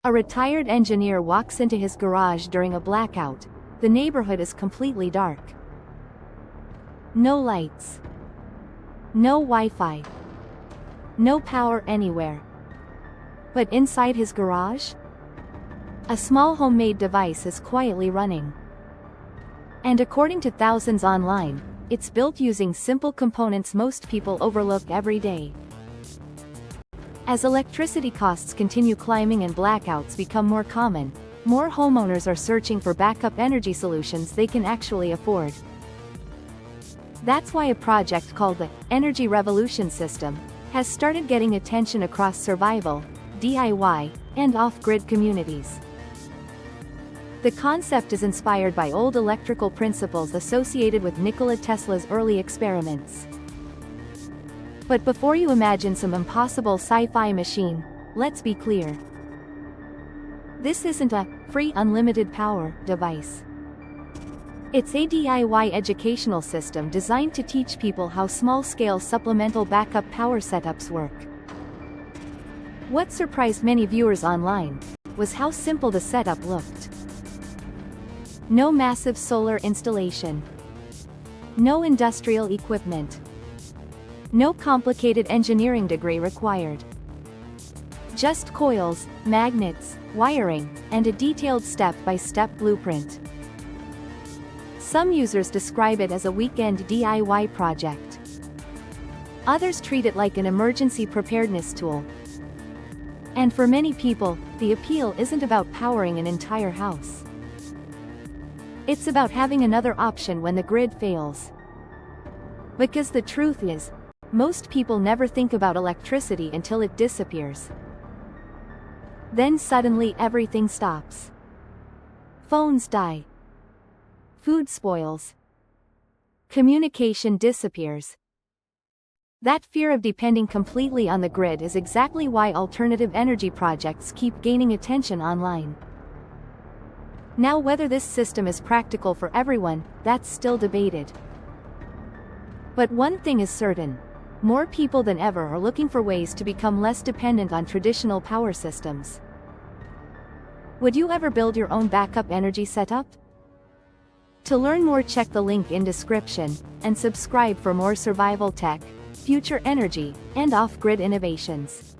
A retired engineer walks into his garage during a blackout. The neighborhood is completely dark. No lights. No Wi-Fi. No power anywhere. But inside his garage, a small homemade device is quietly running. And according to thousands online, it's built using simple components most people overlook every day. As electricity costs continue climbing and blackouts become more common, more homeowners are searching for backup energy solutions they can actually afford. That's why a project called the Energy Revolution System has started getting attention across survival, DIY, and off-grid communities. The concept is inspired by old electrical principles associated with Nikola Tesla's early experiments. But before you imagine some impossible sci-fi machine, let's be clear. This isn't a free unlimited power device. It's a DIY educational system designed to teach people how small-scale supplemental backup power setups work. What surprised many viewers online was how simple the setup looked. No massive solar installation. No industrial equipment. No complicated engineering degree required. Just coils, magnets, wiring, and a detailed step-by-step blueprint. Some users describe it as a weekend DIY project. Others treat it like an emergency preparedness tool. And for many people, the appeal isn't about powering an entire house. It's about having another option when the grid fails. Because the truth is, most people never think about electricity until it disappears. Then suddenly everything stops. Phones die. Food spoils. Communication disappears. That fear of depending completely on the grid is exactly why alternative energy projects keep gaining attention online. Now, whether this system is practical for everyone, that's still debated. But one thing is certain. More people than ever are looking for ways to become less dependent on traditional power systems. Would you ever build your own backup energy setup? To learn more, check the link in description, and subscribe for more survival tech, future energy, and off-grid innovations.